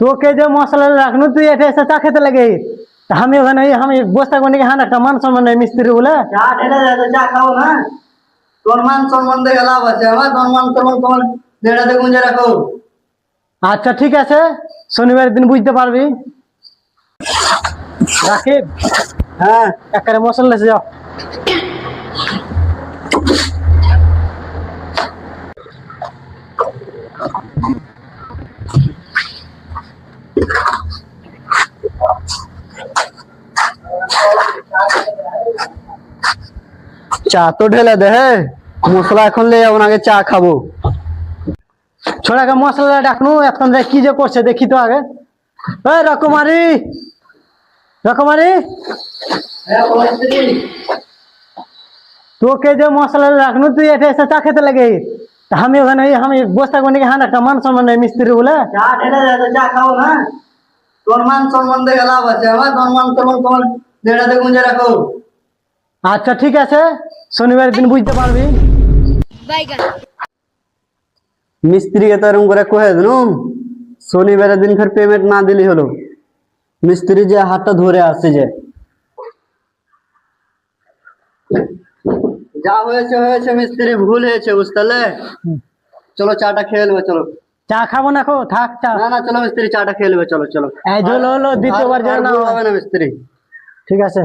তোকে যে মশলা রাখনু তুই এটা এসে চা খেতে লাগে। তা আমি ওখানে আমি বসে থাকবো নাকি? হ্যাঁ একটা মান সম্মান নেই মিস্ত্রি বলে। চা ঢেলে দেয় তো চা খাও না। তোর মান সম্মান দেখে লাভ আছে আমার? তোর মান সম্মান তোমার যেটাতে গুঁজে রাখো। আচ্ছা ঠিক আছে, শনিবার দিন বুঝতে পারবি। রাকিব, হ্যাঁ একেবারে মশলা এসে যাও। চা তো ঢেলে দে, হ্যাঁ মশলা এখন লে যাবো, আগে চা খাবো। ছোড়াকে মশলা ডাকনু, এখন কি যে করছে দেখি তো আগে। এই রকমারি, রকমারি, তোকে যে মশলা রাখনু তুই এটা এসে চা খেতে লাগে। তা আমি ওখানে আমি বসে থাকবো নাকি? হ্যাঁ একটা মান সম্মান নেই মিস্ত্রি বলে। চা ঢেলে দেয় তো চা খাও না। তোর মান সম্মান দেখে লাভ আছে আমার? তোর মান সম্মান তোমার যেটাতে গুঁজে রাখো। আচ্ছা ঠিক আছে, শনিবার দিন বুঝতে পারবি। মিস্ত্রিকে তো এরকম করে কহে দিলুম, শনিবারের দিন ফের পেমেন্ট না দিলি হলো। মিস্ত্রি যে হাতটা ধরে আসছে, যে যা হয়েছে হয়েছে, মিস্ত্রি ভুল হয়েছে বুঝতে পারলে। চলো চাটা খেয়ে নেবে, চলো। চা খাবো না, খো থাক চা। না না, চলো মিস্ত্রি চাটা খেয়ে নেবে, চলো চলো। এই জল হলো দ্বিতীয়বার যেন আর না ভুল হয়। হবে না মিস্ত্রি। ঠিক আছে।